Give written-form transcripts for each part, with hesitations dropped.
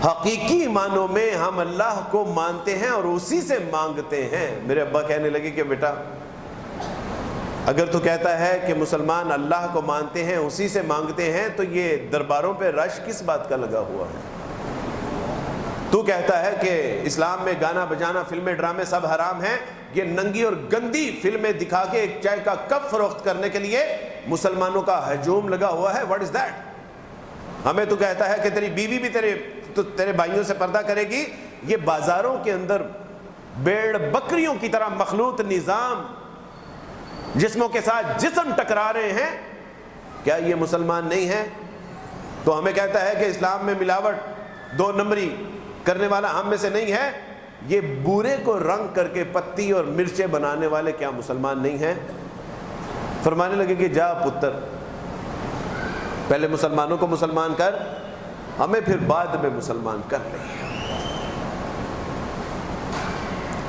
حقیقی معنوں میں ہم اللہ کو مانتے ہیں اور اسی سے مانگتے ہیں۔ میرے ابا کہنے لگے کہ بیٹا اگر تو کہتا ہے کہ مسلمان اللہ کو مانتے ہیں اسی سے مانگتے ہیں تو یہ درباروں پہ رش کس بات کا لگا ہوا ہے؟ تو کہتا ہے کہ اسلام میں گانا بجانا فلمیں ڈرامے سب حرام ہیں، یہ ننگی اور گندی فلمیں دکھا کے ایک چائے کا کپ فروخت کرنے کے لیے مسلمانوں کا ہجوم لگا ہوا ہے۔ What is that? ہمیں تو کہتا ہے کہ تیری بیوی بھی تیرے بھائیوں سے پردہ کرے گی۔ یہ بازاروں کے اندر بھیڑ بکریوں کی طرح مخلوط نظام جسموں کے ساتھ جسم ٹکرا رہے ہیں، کیا یہ مسلمان نہیں ہے؟ تو ہمیں کہتا ہے کہ اسلام میں ملاوٹ دو نمبری کرنے والا ہم میں سے نہیں ہے۔ یہ بورے کو رنگ کر کے پتی اور مرچیں بنانے والے کیا مسلمان نہیں ہیں؟ فرمانے لگے کہ جا پتر، پہلے مسلمانوں کو مسلمان کر، ہمیں پھر بعد میں مسلمان کر لیں۔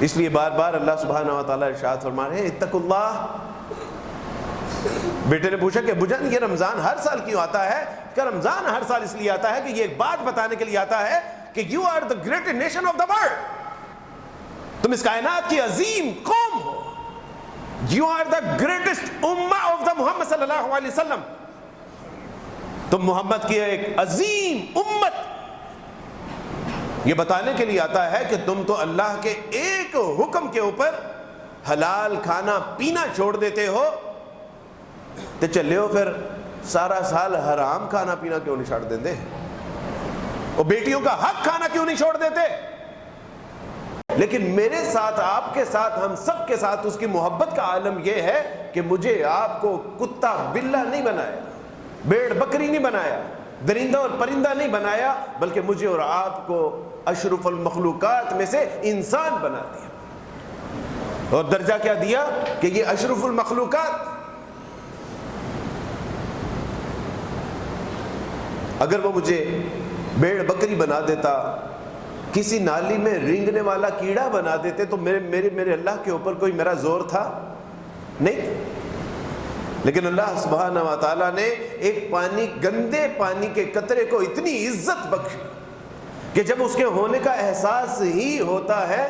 اس لیے بار بار اللہ سبحانہ و تعالیٰ ارشاد فرما رہے ہیں اتقوا اللہ۔ بیٹے نے پوچھا کہ ابو جان یہ رمضان ہر سال کیوں آتا ہے؟ کہ رمضان ہر سال اس لیے آتا ہے کہ یہ ایک بات بتانے کے لیے آتا ہے کہ you are the greatest nation of the world, تم اس کائنات کی عظیم قوم ہو، یو آر دا گریٹسٹ امہ آف دا محمد صلی اللہ علیہ وسلم، تم محمد کی ایک عظیم امت۔ یہ بتانے کے لیے آتا ہے کہ تم تو اللہ کے ایک حکم کے اوپر حلال کھانا پینا چھوڑ دیتے ہو، تو چلے ہو پھر سارا سال حرام کھانا پینا کیوں نہیں چھوڑ دیتے؟ اور بیٹیوں کا حق کھانا کیوں نہیں چھوڑ دیتے؟ لیکن میرے ساتھ، آپ کے ساتھ، ہم سب کے ساتھ اس کی محبت کا عالم یہ ہے کہ مجھے آپ کو کتا بلہ نہیں بنایا، بھیڑ بکری نہیں بنایا، درندہ اور پرندہ نہیں بنایا، بلکہ مجھے اور آپ کو اشرف المخلوقات میں سے انسان بنا دیا۔ اور درجہ کیا دیا کہ یہ اشرف المخلوقات۔ اگر وہ مجھے بھیڑ بکری بنا دیتا، کسی نالی میں رینگنے والا کیڑا بنا دیتے، تو میرے اللہ کے اوپر کوئی میرا زور تھا؟ نہیں۔ لیکن اللہ سبحانہ و تعالیٰ نے ایک گندے پانی کے قطرے کو اتنی عزت بخشی کہ جب اس کے ہونے کا احساس ہی ہوتا ہے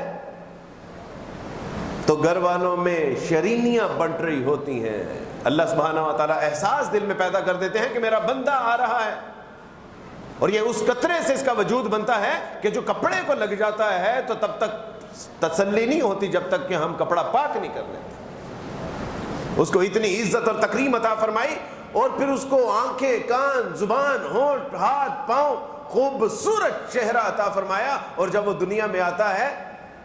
تو گھر والوں میں شرینیاں بنٹ رہی ہوتی ہیں۔ اللہ سبحانہ و تعالیٰ احساس دل میں پیدا کر دیتے ہیں کہ میرا بندہ آ رہا ہے، اور یہ اس قطرے سے اس کا وجود بنتا ہے کہ جو کپڑے کو لگ جاتا ہے تو تب تک تسلی نہیں ہوتی جب تک کہ ہم کپڑا پاک نہیں کر لیتے۔ اس کو اتنی عزت اور تکریم عطا فرمائی، اور پھر اس کو آنکھیں، کان، زبان، ہونٹ، ہاتھ، پاؤں، خوبصورت چہرہ عطا فرمایا، اور جب وہ دنیا میں آتا ہے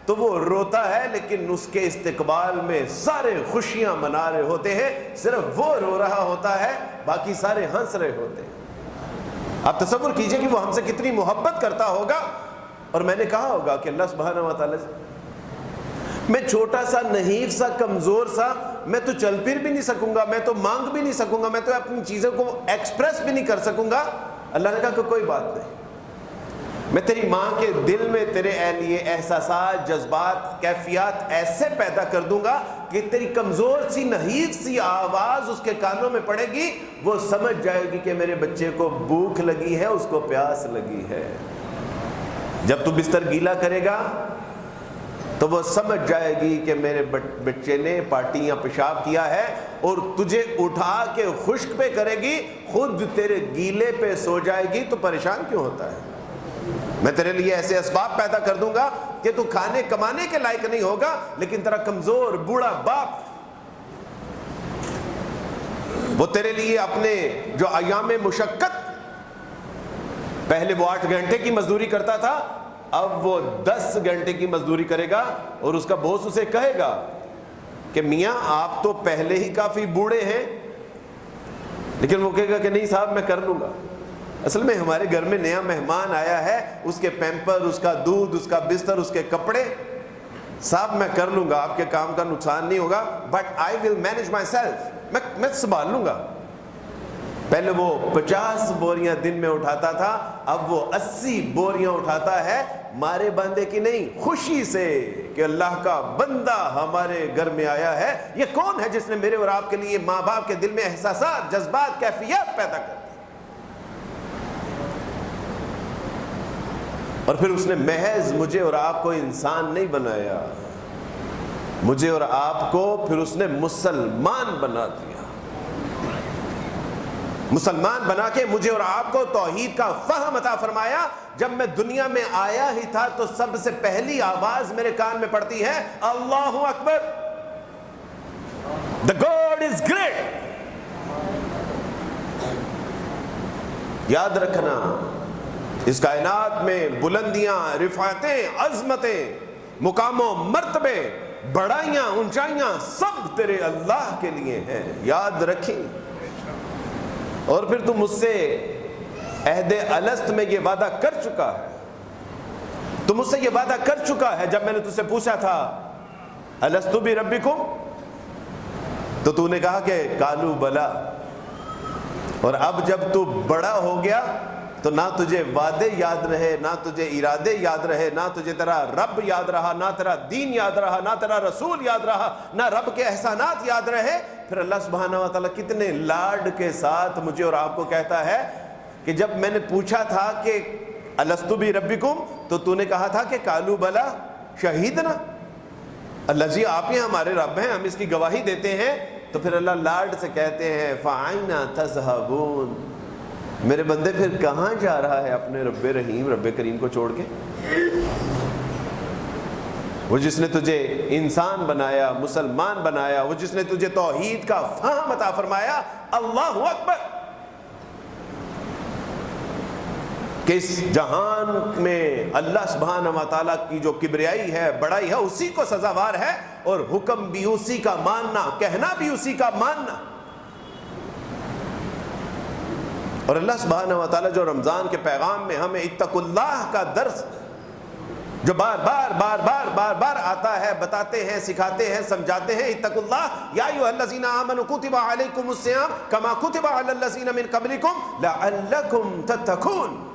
تو وہ روتا ہے، لیکن اس کے استقبال میں سارے خوشیاں منا رہے ہوتے ہیں، صرف وہ رو رہا ہوتا ہے، باقی سارے ہنس رہے ہوتے ہیں۔ آپ تصور کیجئے کہ وہ ہم سے کتنی محبت کرتا ہوگا۔ اور میں نے کہا ہوگا کہ اللہ سبحانہ و تعالیٰ میں چھوٹا سا، نحیف سا، کمزور سا، میں تو چل پھر بھی نہیں سکوں گا، میں تو مانگ بھی نہیں سکوں گا، میں تو اپنی چیزوں کو ایکسپریس بھی نہیں کر سکوں گا۔ اللہ نے کہا کہ کوئی بات نہیں، میں تیری ماں کے دل میں تیرے لیے احساسات، جذبات، کیفیات ایسے پیدا کر دوں گا کہ تیری کمزور سی، نحیف سی آواز اس کے کانوں میں پڑے گی، وہ سمجھ جائے گی کہ میرے بچے کو بھوک لگی ہے، اس کو پیاس لگی ہے۔ جب تو بستر گیلا کرے گا تو وہ سمجھ جائے گی کہ میرے بچے نے پارٹی یا پیشاب کیا ہے، اور تجھے اٹھا کے خشک پہ کرے گی، خود تیرے گیلے پہ سو جائے گی، تو پریشان کیوں ہوتا ہے؟ میں تیرے لیے ایسے اسباب پیدا کر دوں گا کہ تو کھانے کمانے کے لائق نہیں ہوگا، لیکن تیرا کمزور بوڑھا باپ وہ تیرے لیے اپنے جو ایام مشقت، پہلے وہ 8 گھنٹے کی مزدوری کرتا تھا، اب وہ 10 گھنٹے کی مزدوری کرے گا، اور اس کا باس اسے کہے گا کہ میاں آپ تو پہلے ہی کافی بوڑھے ہیں، لیکن وہ کہے گا کہ نہیں صاحب میں کر لوں گا۔ اصل میں ہمارے گھر میں نیا مہمان آیا ہے، اس کے پیمپر، اس کا دودھ، اس کا بستر، اس کے کپڑے، صاحب میں کر لوں گا، آپ کے کام کا نقصان نہیں ہوگا، but I will manage my self, میں سنبھال لوں گا۔ پہلے وہ 50 بوریاں دن میں اٹھاتا تھا، اب وہ 80 بوریاں اٹھاتا ہے، مارے بندے کی نہیں، خوشی سے کہ اللہ کا بندہ ہمارے گھر میں آیا ہے۔ یہ کون ہے جس نے میرے اور آپ کے لیے ماں باپ کے دل میں احساسات، جذبات، کیفیات پیدا کر دی؟ اور پھر اس نے محض مجھے اور آپ کو انسان نہیں بنایا، مجھے اور آپ کو پھر اس نے مسلمان بنا دیا۔ مسلمان بنا کے مجھے اور آپ کو توحید کا فہم عطا فرمایا۔ جب میں دنیا میں آیا ہی تھا تو سب سے پہلی آواز میرے کان میں پڑتی ہے اللہ اکبر، The God is great۔ یاد رکھنا اس کائنات میں بلندیاں، رفعتیں، عظمتیں، مقام و مرتبے، بڑائیاں، اونچائیاں سب تیرے اللہ کے لیے ہیں، یاد رکھیں۔ اور پھر تم مجھ سے عہد الست میں یہ وعدہ کر چکا ہے، تم مجھ سے یہ وعدہ کر چکا ہے جب میں نے تجھ سے پوچھا تھا الست بربکم، تو تو نے کہا کہ قالوا بلا۔ اور اب جب تو بڑا ہو گیا تو نہ تجھے وعدے یاد رہے، نہ تجھے ارادے یاد رہے، نہ تجھے تیرا رب یاد رہا، نہ تیرا دین یاد رہا، نہ تیرا رسول یاد رہا، نہ رب کے احسانات یاد رہے، پھر اللہ سبحانہ و تعالیٰ کتنے لاڈ کے ساتھ مجھے اور آپ کو کہتا ہے کہ جب میں نے پوچھا تھا کہ الست بربکم تو تو نے کہا تھا کہ قالوا بلا شہیدنا، اللہ جی آپ ہی ہمارے رب ہیں، ہم اس کی گواہی دیتے ہیں۔ تو پھر اللہ لاڈ سے کہتے ہیں فَأَيْنَ تَذْهَبُونَ، میرے بندے پھر کہاں جا رہا ہے اپنے رب رحیم، رب کریم کو چھوڑ کے؟ وہ جس نے تجھے انسان بنایا، مسلمان بنایا، وہ جس نے تجھے توحید کا فہم عطا فرمایا، اللہ اکبر۔ کہ اس جہان میں اللہ سبحانہ و تعالیٰ کی جو کبریائی ہے، بڑائی ہے، اسی کو سزاوار ہے، اور حکم بھی اسی کا ماننا، کہنا بھی اسی کا ماننا۔ اور اللہ سبحانہ و تعالیٰ جو رمضان کے پیغام میں ہمیں اتقوا اللہ کا درس جو بار بار بار بار بار بار آتا ہے، بتاتے ہیں، سکھاتے ہیں، سمجھاتے ہیں، اتقوا اللہ یا ایھا الذین آمنوا کتب علیکم الصیام کما کتب علی الذین من قبلکم لعلکم تتقون۔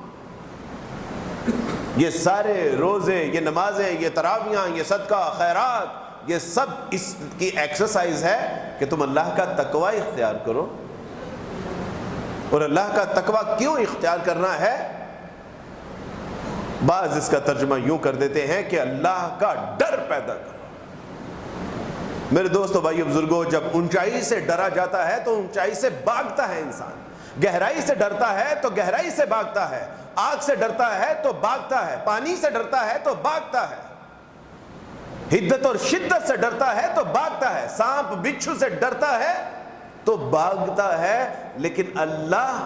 یہ سارے روزے، یہ نمازیں، یہ تراویحاں، یہ صدقہ خیرات، یہ سب اس کی ایکسرسائز ہے کہ تم اللہ کا تقوی اختیار کرو۔ اور اللہ کا تقوی کیوں اختیار کرنا ہے؟ بعض اس کا ترجمہ یوں کر دیتے ہیں کہ اللہ کا ڈر پیدا کرو۔ میرے دوستو، بھائیو، بزرگوں، جب اونچائی سے ڈرا جاتا ہے تو اونچائی سے بھاگتا ہے انسان، گہرائی سے ڈرتا ہے تو گہرائی سے بھاگتا ہے، آگ سے ڈرتا ہے تو بھاگتا ہے، پانی سے ڈرتا ہے تو بھاگتا ہے، حدت اور شدت سے ڈرتا ہے تو بھاگتا ہے، سانپ بچھو سے ڈرتا ہے تو بھاگتا ہے، لیکن اللہ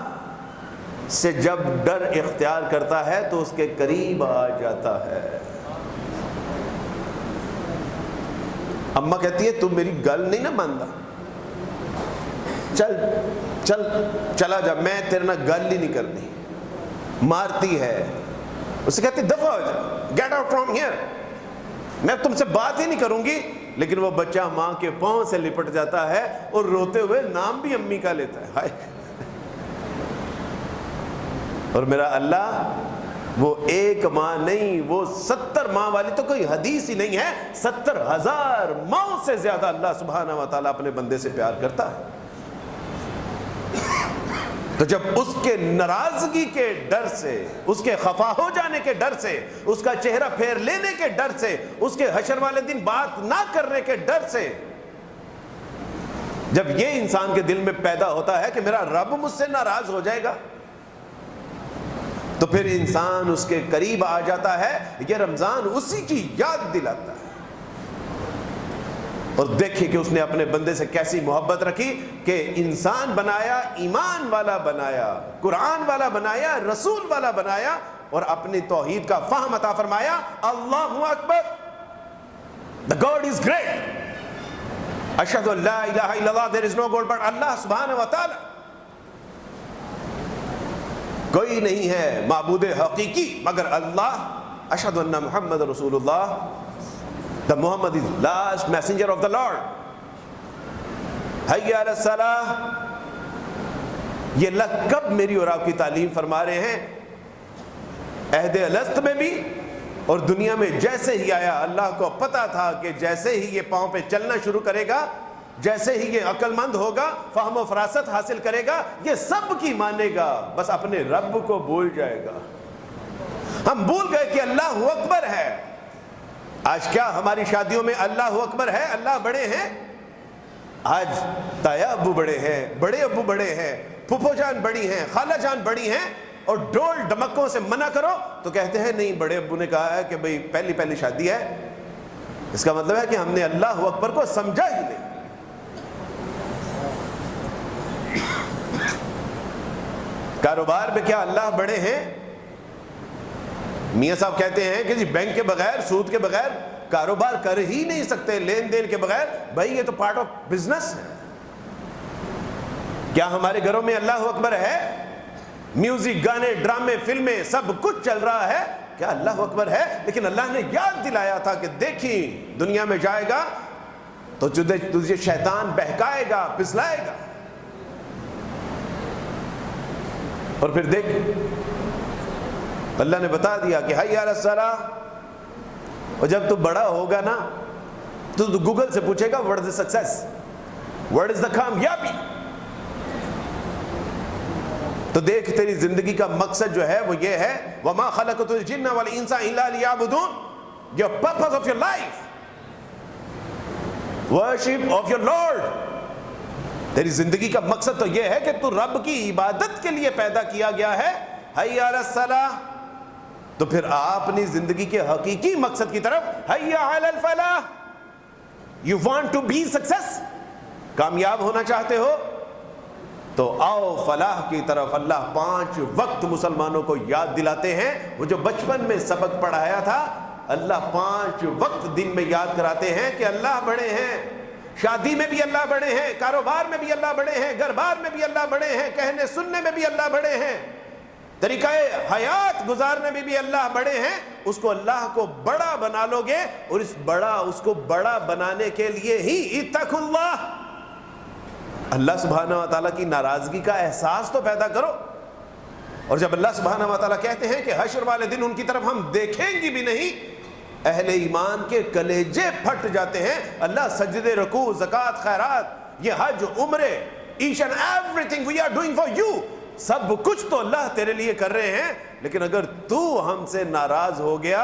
سے جب ڈر اختیار کرتا ہے تو اس کے قریب آ جاتا ہے۔ اماں کہتی ہے تو میری گل نہیں نہ مانتا، چل چل چلا جا، میں تیرے نہ گل ہی نہیں کرنی، مارتی ہے، اسے کہتی دفع ہو جا، گیٹ آؤٹ فرام ہیئر، میں تم سے بات ہی نہیں کروں گی، لیکن وہ بچہ ماں کے پاؤں سے لپٹ جاتا ہے اور روتے ہوئے نام بھی امی کا لیتا ہے، ہائے۔ اور میرا اللہ وہ ایک ماں نہیں، وہ 70 ماں والی تو کوئی حدیث ہی نہیں ہے، 70,000 ماں سے زیادہ اللہ سبحانہ و تعالیٰ اپنے بندے سے پیار کرتا ہے۔ تو جب اس کے ناراضگی کے ڈر سے، اس کے خفا ہو جانے کے ڈر سے، اس کا چہرہ پھیر لینے کے ڈر سے، اس کے حشر والے دن بات نہ کرنے کے ڈر سے، جب یہ انسان کے دل میں پیدا ہوتا ہے کہ میرا رب مجھ سے ناراض ہو جائے گا، تو پھر انسان اس کے قریب آ جاتا ہے۔ یہ رمضان اسی کی یاد دلاتا ہے۔ اور دیکھیں کہ اس نے اپنے بندے سے کیسی محبت رکھی کہ انسان بنایا، ایمان والا بنایا، قرآن والا بنایا، رسول والا بنایا، اور اپنی توحید کا فہم عطا فرمایا۔ اللہ اکبر، the God is great، اشہد ان لا الہ الا اللہ، there is no God but اللہ سبحانہ و تعالی، کوئی نہیں ہے معبود حقیقی مگر اللہ، اشہد ان محمد رسول اللہ، the Muhammad is last messenger of the Lord، حی علی الصلاۃ۔ یہ لقب میری اور آپ کی تعلیم فرما رہے ہیں۔ عہد الست میں بھی اور دنیا میں جیسے ہی آیا، اللہ کو پتا تھا کہ جیسے ہی یہ پاؤں پہ چلنا شروع کرے گا، جیسے ہی یہ عقل مند ہوگا، فہم و فراست حاصل کرے گا، یہ سب کی مانے گا، بس اپنے رب کو بھول جائے گا۔ ہم بھول گئے کہ اللہ اکبر ہے۔ آج کیا ہماری شادیوں میں اللہ اکبر ہے؟ اللہ بڑے ہیں؟ آج تایا ابو بڑے ہیں، بڑے ابو بڑے ہیں، پھپھو جان بڑی ہیں، خالہ جان بڑی ہیں، اور ڈول ڈمکوں سے منع کرو تو کہتے ہیں نہیں، بڑے ابو نے کہا ہے کہ بھئی پہلی شادی ہے۔ اس کا مطلب ہے کہ ہم نے اللہ اکبر کو سمجھا ہی نہیں۔ کاروبار میں کیا اللہ بڑے ہیں؟ میاں صاحب کہتے ہیں کہ جی بینک کے بغیر، سود کے بغیر کاروبار کر ہی نہیں سکتے، لین دین کے بغیر۔ بھائی یہ تو پارٹ آف بزنس ہے۔ کیا ہمارے گھروں میں اللہ اکبر ہے؟ میوزک، گانے، ڈرامے، فلمیں، سب کچھ چل رہا ہے، کیا اللہ اکبر ہے؟ لیکن اللہ نے یاد دلایا تھا کہ دیکھی دنیا میں جائے گا تو تجھے شیطان بہکائے گا، پھسلائے گا، اور پھر دیکھ اللہ نے بتا دیا کہ حی علی الصلاۃ۔ اور جب تو بڑا ہوگا نا تو گوگل سے پوچھے گا what is the success, what is the کامیابی، تو دیکھ تیری زندگی کا مقصد جو ہے وہ یہ ہے، وَمَا خَلَقْتُ الْجِنَّ وَالْإِنسَ إِلَّا لِيَعْبُدُونَ۔ Your purpose of your life, worship of your Lord۔ تیری زندگی کا مقصد تو یہ ہے کہ تو رب کی عبادت کے لیے پیدا کیا گیا ہے۔ حی علی الصلاۃ۔ تو پھر آپ اپنی زندگی کے حقیقی مقصد کی طرف، حی علی الفلاح۔ You want to be success، کامیاب ہونا چاہتے ہو تو آؤ فلاح کی طرف۔ اللہ 5 وقت مسلمانوں کو یاد دلاتے ہیں، وہ جو بچپن میں سبق پڑھایا تھا، اللہ 5 وقت دن میں یاد کراتے ہیں کہ اللہ بڑے ہیں۔ شادی میں بھی اللہ بڑے ہیں، کاروبار میں بھی اللہ بڑے ہیں، گھر بار میں بھی اللہ بڑے ہیں، کہنے سننے میں بھی اللہ بڑے ہیں، طریقہ حیات گزارنے میں بھی اللہ بڑے ہیں۔ اس کو اللہ کو بڑا بنا لو گے، اور اس کو بڑا بنانے کے لیے ہی اتقوا اللہ، اللہ سبحانہ و تعالیٰ کی ناراضگی کا احساس تو پیدا کرو۔ اور جب اللہ سبحانہ و تعالیٰ کہتے ہیں کہ حشر والے دن ان کی طرف ہم دیکھیں گی بھی نہیں، اہل ایمان کے کلیجے پھٹ جاتے ہیں۔ اللہ سجدے، رکوع، زکوٰۃ، خیرات، یہ حج، عمرے، each and everything we are doing for you, سب کچھ تو اللہ تیرے لیے کر رہے ہیں، لیکن اگر تو ہم سے ناراض ہو گیا،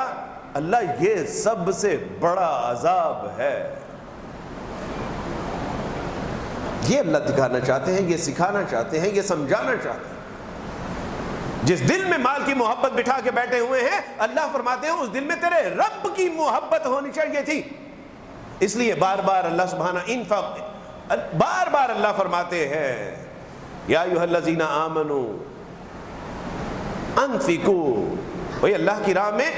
اللہ یہ سب سے بڑا عذاب ہے۔ یہ اللہ دکھانا چاہتے ہیں، یہ سکھانا چاہتے ہیں، یہ سمجھانا چاہتے ہیں۔ جس دل میں مال کی محبت بٹھا کے بیٹھے ہوئے ہیں، اللہ فرماتے ہیں اس دل میں تیرے رب کی محبت ہونی چاہیے تھی۔ اس لیے بار بار اللہ سبحانہ بار بار اللہ فرماتے ہیں یا ایھا الذین آمنوا انفقوا، بھئی اللہ کی راہ میں۔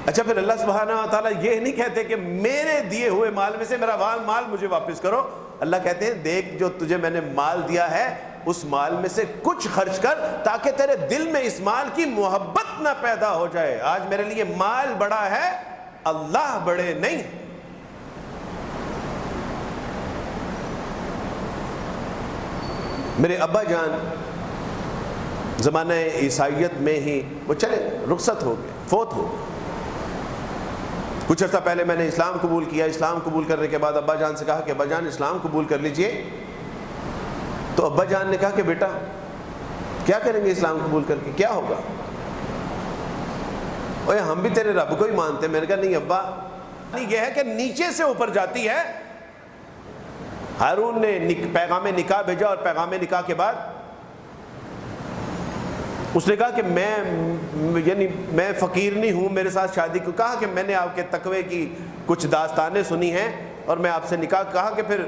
اچھا پھر اللہ سبحانہ و تعالیٰ یہ نہیں کہتے کہ میرے دیے ہوئے مال میں سے میرا مال مجھے واپس کرو۔ اللہ کہتے ہیں دیکھ جو تجھے میں نے مال دیا ہے اس مال میں سے کچھ خرچ کر، تاکہ تیرے دل میں اس مال کی محبت نہ پیدا ہو جائے۔ آج میرے لیے مال بڑا ہے، اللہ بڑے نہیں۔ میرے ابا جان زمانہ عیسائیت میں ہی وہ چلے رخصت ہو گئے، فوت ہو گئے۔ کچھ عرصہ پہلے میں نے اسلام قبول کیا۔ اسلام قبول کرنے کے بعد ابا جان سے کہا کہ ابا جان اسلام قبول کر لیجئے، تو ابا جان نے کہا کہ بیٹا کیا کریں گے اسلام قبول کر کے، کیا ہوگا؟ اوے ہم بھی تیرے رب کو ہی مانتے ہیں۔ میں نے کہا نہیں ابا، یہ ہے کہ نیچے سے اوپر جاتی ہے۔ ہارون نے پیغام نکاح بھیجا، اور پیغام نکاح کے بعد اس نے کہا کہ میں فقیر نہیں ہوں، میرے ساتھ شادی کو کہا کہ میں نے آپ کے تقوی کی کچھ داستانیں سنی ہیں اور میں آپ سے نکاح، کہا کہ پھر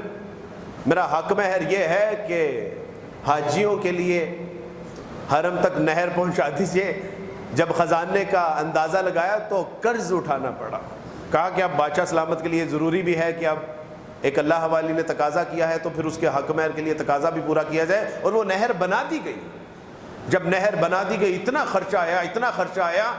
میرا حق مہر یہ ہے کہ حاجیوں کے لیے حرم تک نہر پہنچا دیجیے۔ جب خزانے کا اندازہ لگایا تو قرض اٹھانا پڑا۔ کہا کہ اب بادشاہ سلامت کے لیے ضروری بھی ہے کہ اب ایک اللہ والی نے تقاضا کیا ہے تو پھر اس کے حق مہر کے لیے تقاضا بھی پورا کیا جائے، اور وہ نہر بنا دی گئی۔ جب نہر بنا دی گئی اتنا خرچہ آیا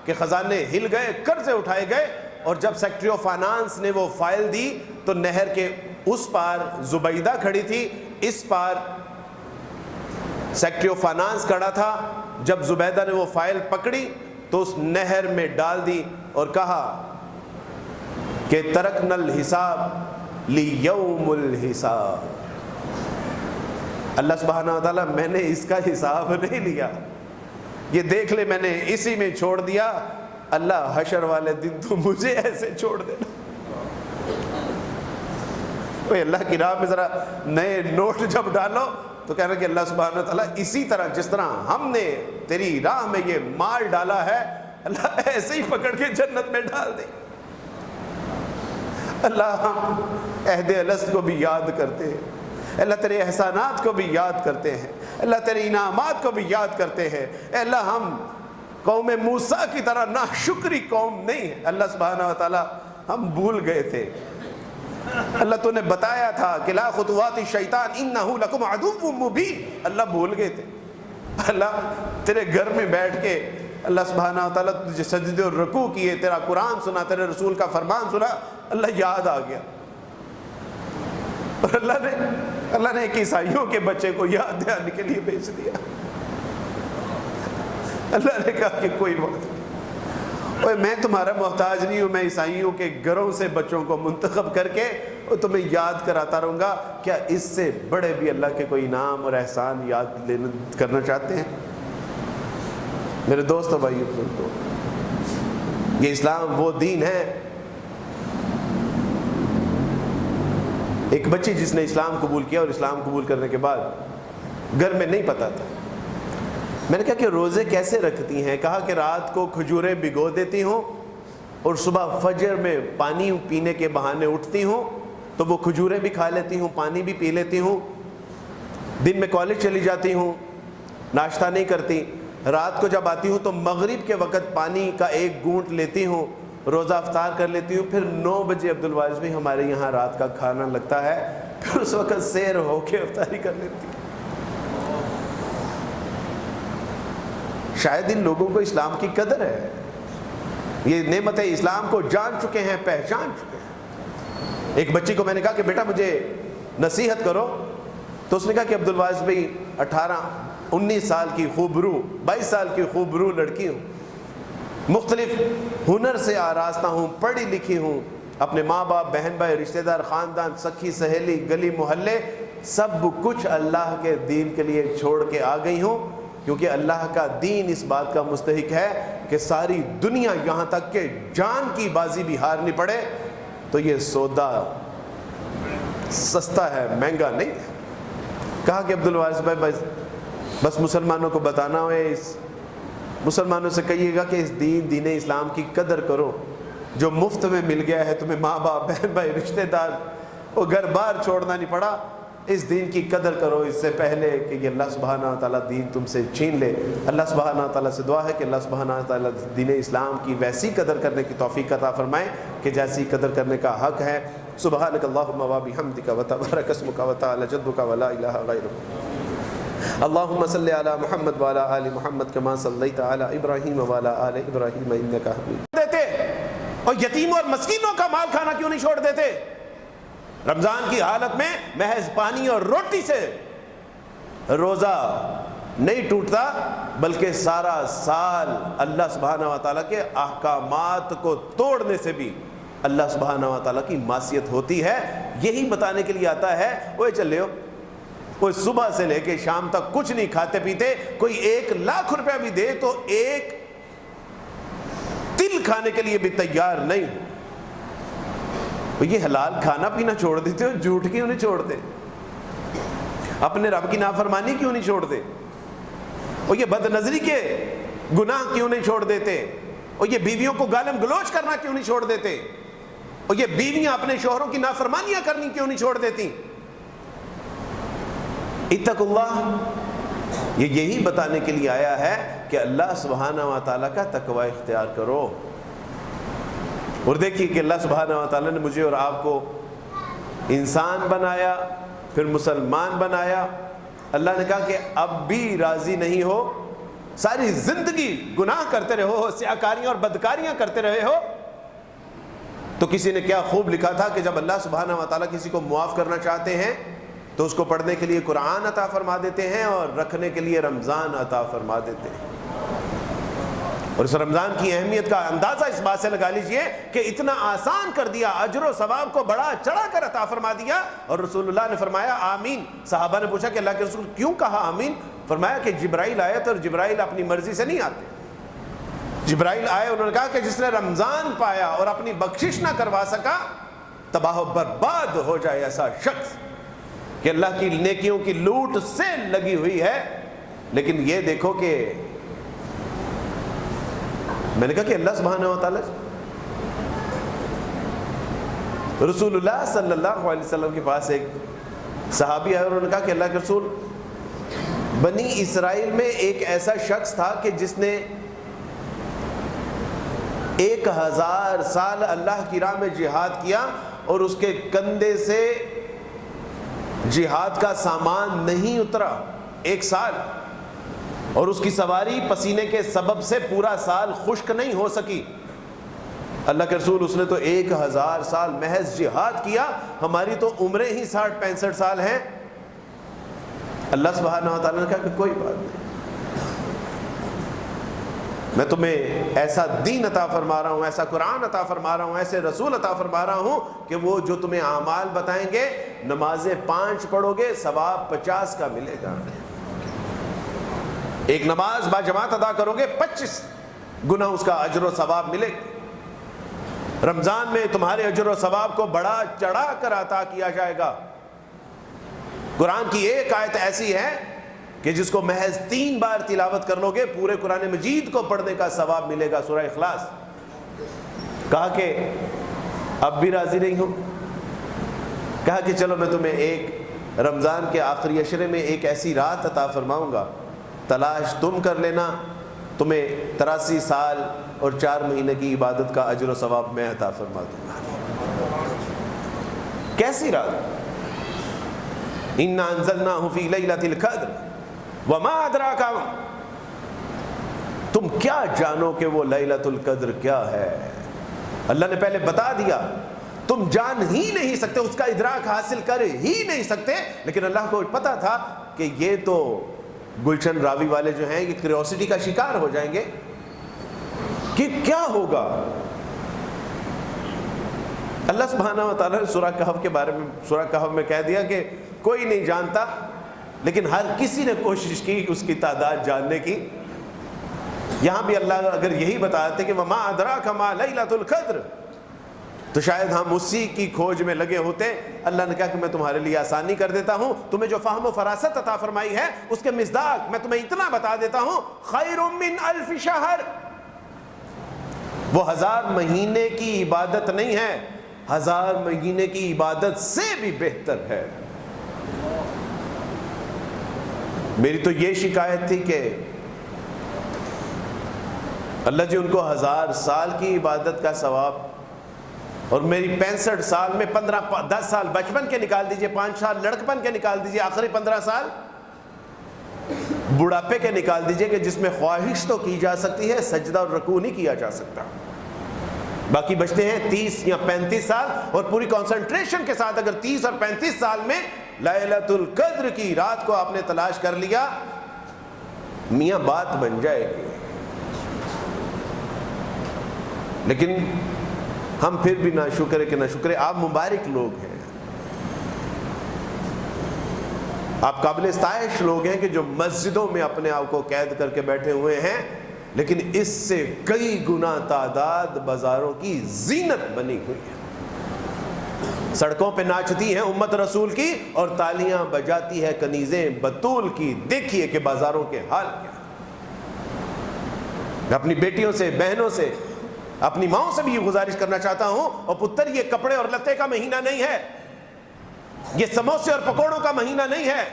کہ خزانے ہل گئے، قرضے اٹھائے گئے، اور جب سیکٹری آف فائنانس نے وہ فائل دی تو نہر کے اس پار زبیدہ کھڑی تھی، اس پار سیکٹری آف فائنانس کھڑا تھا۔ جب زبیدہ نے وہ فائل پکڑی تو اس نہر میں ڈال دی اور کہا کہ ترکنا الحساب لیوم الحساب، اللہ سبحانہ و تعالیٰ میں نے اس کا حساب نہیں لیا، یہ دیکھ لے میں نے اسی میں چھوڑ دیا، اللہ حشر والے دن تو مجھے ایسے چھوڑ دینا۔ کوئی اللہ کی راہ میں ذرا نئے نوٹ جب ڈالو تو کہنا کہ اللہ سبحانہ وتعالیٰ اسی طرح جس طرح ہم نے تیری راہ میں یہ مال ڈالا ہے، اللہ ایسے ہی پکڑ کے جنت میں ڈال دے۔ اللہ ہم عہد الست کو بھی یاد کرتے ہیں، اللہ تیرے احسانات کو بھی یاد کرتے ہیں، اللہ تیرے انعامات کو بھی یاد کرتے ہیں۔ اے اللہ ہم قوم موسیٰ کی طرح ناشکری قوم نہیں ہے۔ اللہ سبحانہ وتعالیٰ ہم بھول گئے تھے، اللہ تو نے بتایا تھا کہ لا خطوات الشیطان انہ لکم عدو مبین، اللہ بھول گئے تھے۔ اللہ تیرے گھر میں بیٹھ کے اللہ سبحانہ وتعالیٰ تجھے سجدے اور رکوع کیے، تیرا قرآن سنا، تیرے رسول کا فرمان سنا، اللہ یاد آ گیا۔ اور اللہ نے ایک عیسائیوں کے بچے کو یاد دلانے کے لیے بھیج دیا۔ اللہ نے کہا کہ کوئی بات نہیں، میں تمہارا محتاج نہیں ہوں، میں عیسائیوں کے گھروں سے بچوں کو منتخب کر کے اور تمہیں یاد کراتا رہوں گا۔ کیا اس سے بڑے بھی اللہ کے کوئی انعام اور احسان یاد کرنا چاہتے ہیں؟ میرے دوست اور بھائیو، یہ اسلام وہ دین ہے۔ ایک بچی جس نے اسلام قبول کیا اور اسلام قبول کرنے کے بعد گھر میں نہیں پتا تھا، میں نے کہا کہ روزے کیسے رکھتی ہیں؟ کہا کہ رات کو کھجوریں بھگو دیتی ہوں اور صبح فجر میں پانی پینے کے بہانے اٹھتی ہوں تو وہ کھجوریں بھی کھا لیتی ہوں، پانی بھی پی لیتی ہوں، دن میں کالج چلی جاتی ہوں، ناشتہ نہیں کرتی، رات کو جب آتی ہوں تو مغرب کے وقت پانی کا ایک گھونٹ لیتی ہوں، روزہ افطار کر لیتی ہوں، پھر 9 بجے عبدالوارث بھی ہمارے یہاں رات کا کھانا لگتا ہے، پھر اس وقت سیر ہو کے افطاری کر لیتی ہوں۔ شاید ان لوگوں کو اسلام کی قدر ہے، یہ نعمت اسلام کو جان چکے ہیں، پہچان چکے ہیں۔ ایک بچی کو میں نے کہا کہ بیٹا مجھے نصیحت کرو، تو اس نے کہا کہ عبدالوارث بھائی 18-19 سال کی خوبرو، 22 سال کی خوبرو لڑکی ہوں، مختلف ہنر سے آراستہ ہوں، پڑھی لکھی ہوں، اپنے ماں باپ، بہن بھائی، رشتہ دار، خاندان، سکھی سہیلی، گلی محلے، سب کچھ اللہ کے دین کے لیے چھوڑ کے آ گئی ہوں، کیونکہ اللہ کا دین اس بات کا مستحق ہے کہ ساری دنیا یہاں تک کہ جان کی بازی بھی ہارنی پڑے تو یہ سودا سستا ہے، مہنگا نہیں۔ کہا کہ عبدالوارث بھائی بس مسلمانوں کو بتانا ہے، اس مسلمانوں سے کہیے گا کہ اس دین اسلام کی قدر کرو، جو مفت میں مل گیا ہے تمہیں، ماں باپ، بہن بھائی، رشتہ دار، وہ گھر بار چھوڑنا نہیں پڑا، اس دین کی قدر کرو اس سے پہلے کہ یہ اللہ سبحانہ وتعالیٰ دین تم سے چھین لے۔ اللہ سبحانہ وتعالیٰ سے دعا ہے کہ اللہ سبحانہ وتعالیٰ دین اسلام کی ویسی قدر کرنے کی توفیق عطا فرمائے کہ جیسی قدر کرنے کا حق ہے۔ سبحانک اللہم و بحمدک و تبارک اسمک و تعالی جدک و لا الہ غیرک۔ اللہم صلی علی محمد و علی آل محمد کما صلیت علی ابراہیم و علی آل ابراہیم انک حمید دیتے، اور یتیموں اور مسکینوں کا مال کھانا کیوں نہیں چھوڑ دیتے؟ رمضان کی حالت میں محض پانی اور روٹی سے روزہ نہیں ٹوٹتا، بلکہ سارا سال اللہ سبحانہ وتعالیٰ کے احکامات کو توڑنے سے بھی اللہ سبحانہ وتعالیٰ کی معصیت ہوتی ہے۔ یہی بتانے کے لیے آتا ہے، وہ چلے ہو کوئی صبح سے لے کے شام تک کچھ نہیں کھاتے پیتے، کوئی 1,00,000 روپیہ بھی دے تو ایک تل کھانے کے لیے بھی تیار نہیں۔ یہ حلال کھانا پینا چھوڑ دیتے ہو، جھوٹ کیوں نہیں چھوڑتے؟ اپنے رب کی نافرمانی کیوں نہیں چھوڑتے؟ اور یہ بد نظری کے گناہ کیوں نہیں چھوڑ دیتے؟ اور یہ بیویوں کو گالم گلوچ کرنا کیوں نہیں چھوڑ دیتے؟ اور یہ بیویاں اپنے شوہروں کی نافرمانیاں کرنی کیوں نہیں چھوڑ دیتی؟ اتقوا اللہ، یہ یہی بتانے کے لیے آیا ہے کہ اللہ سبحانہ وتعالیٰ کا تقوی اختیار کرو۔ اور دیکھیے کہ اللہ سبحانہ وتعالیٰ نے مجھے اور آپ کو انسان بنایا، پھر مسلمان بنایا۔ اللہ نے کہا کہ اب بھی راضی نہیں ہو، ساری زندگی گناہ کرتے رہو، سیاکاریاں اور بدکاریاں کرتے رہے ہو۔ تو کسی نے کیا خوب لکھا تھا کہ جب اللہ سبحانہ وتعالیٰ کسی کو معاف کرنا چاہتے ہیں تو اس کو پڑھنے کے لیے قرآن عطا فرما دیتے ہیں اور رکھنے کے لیے رمضان عطا فرما دیتے ہیں۔ اور اس رمضان کی اہمیت کا اندازہ اس بات سے لگا لیجئے کہ اتنا آسان کر دیا، اجر و ثواب کو بڑا چڑھا کر عطا فرما دیا۔ اور رسول اللہ نے فرمایا آمین۔ صحابہ نے پوچھا کہ اللہ کے رسول کیوں کہا آمین؟ فرمایا کہ جبرائیل آئے تو جبرائیل اپنی مرضی سے نہیں آتے. جبرائیل آئے, انہوں نے کہا کہ جس نے رمضان پایا اور اپنی بخشش نہ کروا سکا تباہ و برباد ہو جائے ایسا شخص کہ اللہ کی نیکیوں کی لوٹ سے لگی ہوئی ہے. لیکن یہ دیکھو کہ میں نے کہا کہ اللہ سبحانہ و تعالیٰ رسول اللہ صلی اللہ علیہ وسلم کے پاس ایک صحابی آئے اور انہوں نے کہا کہ اللہ کے رسول, بنی اسرائیل میں ایک ایسا شخص تھا کہ جس نے 1000 سال اللہ کی راہ میں جہاد کیا اور اس کے کندھے سے جہاد کا سامان نہیں اترا 1 سال, اور اس کی سواری پسینے کے سبب سے پورا سال خشک نہیں ہو سکی. اللہ کے رسول, اس نے تو 1000 سال محض جہاد کیا, ہماری تو عمریں ہی 60-65 سال ہیں. اللہ سبحانہ و تعالیٰ نے کہا کہ کوئی بات نہیں, میں تمہیں ایسا دین عطا فرما رہا ہوں, ایسا قرآن عطا فرما رہا ہوں, ایسے رسول عطا فرما رہا ہوں کہ وہ جو تمہیں اعمال بتائیں گے, نمازیں 5 پڑھو گے ثواب 50 کا ملے گا. ایک نماز با جماعت ادا کرو گے 25 گنا اس کا اجر و ثواب ملے گا. رمضان میں تمہارے اجر و ثواب کو بڑا چڑھا کر عطا کیا جائے گا. قرآن کی ایک آیت ایسی ہے کہ جس کو محض 3 بار تلاوت کر لو گے پورے قرآن مجید کو پڑھنے کا ثواب ملے گا. سورہ اخلاص. کہا کہ اب بھی راضی نہیں ہوں, کہا کہ چلو میں تمہیں ایک رمضان کے آخری عشرے میں ایک ایسی رات عطا فرماؤں گا, تلاش تم کر لینا, تمہیں 83 سال اور 4 مہینے کی عبادت کا اجر و ثواب میں عطا فرما دوں گا. کیسی رات؟ اِنَّا أَنزَلْنَاهُ فِي لَيْلَةِ الْقَدْرِ وَمَا أَدْرَاكَ, تم کیا جانو کہ وہ لیلۃ القدر کیا ہے. اللہ نے پہلے بتا دیا, تم جان ہی نہیں سکتے, اس کا ادراک حاصل کر ہی نہیں سکتے. لیکن اللہ کو پتا تھا کہ یہ تو گلشن راوی والے جو ہیں یہ کریوسٹی کا شکار ہو جائیں گے کہ کیا ہوگا. اللہ سبحانہ و تعالیٰ نے سورہ کہف کے بارے میں, سورہ کہف میں کہہ دیا کہ کوئی نہیں جانتا, لیکن ہر کسی نے کوشش کی اس کی تعداد جاننے کی. یہاں بھی اللہ اگر یہی بتاتے کہ وَمَا أَدْرَاكَ مَا لَيْلَةُ الْقَدْرِ تو شاید ہم اسی کی کھوج میں لگے ہوتے. اللہ نے کہا کہ میں تمہارے لیے آسانی کر دیتا ہوں, تمہیں جو فہم و فراست عطا فرمائی ہے اس کے مصداق میں تمہیں اتنا بتا دیتا ہوں, خَيْرٌ مِّنْ أَلْفِ شَهْرٍ, وہ 1000 مہینے کی عبادت نہیں ہے, 1000 مہینے کی عبادت سے بھی بہتر ہے. میری تو یہ شکایت تھی کہ اللہ جی ان کو 1000 سال کی عبادت کا ثواب, اور میری 65 سال میں 10 سال بچپن کے نکال دیجئے, 5 سال لڑکپن کے نکال دیجئے, آخری 15 سال بڑھاپے کے نکال دیجئے کہ جس میں خواہش تو کی جا سکتی ہے, سجدہ اور رکوع نہیں کیا جا سکتا. باقی بچتے ہیں 30 یا 35 سال, اور پوری کنسنٹریشن کے ساتھ اگر 30 اور 35 سال میں لیلۃ القدر کی رات کو آپ نے تلاش کر لیا, میاں بات بن جائے گی. لیکن ہم پھر بھی نہ شکر کہ نہ شکر. آپ مبارک لوگ ہیں, آپ قابل ستائش لوگ ہیں کہ جو مسجدوں میں اپنے آپ کو قید کر کے بیٹھے ہوئے ہیں, لیکن اس سے کئی گنا تعداد بازاروں کی زینت بنی ہوئی ہے. سڑکوں پہ ناچتی ہیں امت رسول کی اور تالیاں بجاتی ہے کنیزیں بطول کی. دیکھیے کہ بازاروں کے حال کیا. میں اپنی بیٹیوں سے, بہنوں سے, اپنی ماؤں سے بھی یہ گزارش کرنا چاہتا ہوں, اور پتر یہ کپڑے اور لتے کا مہینہ نہیں ہے, یہ سموسے اور پکوڑوں کا مہینہ نہیں ہے,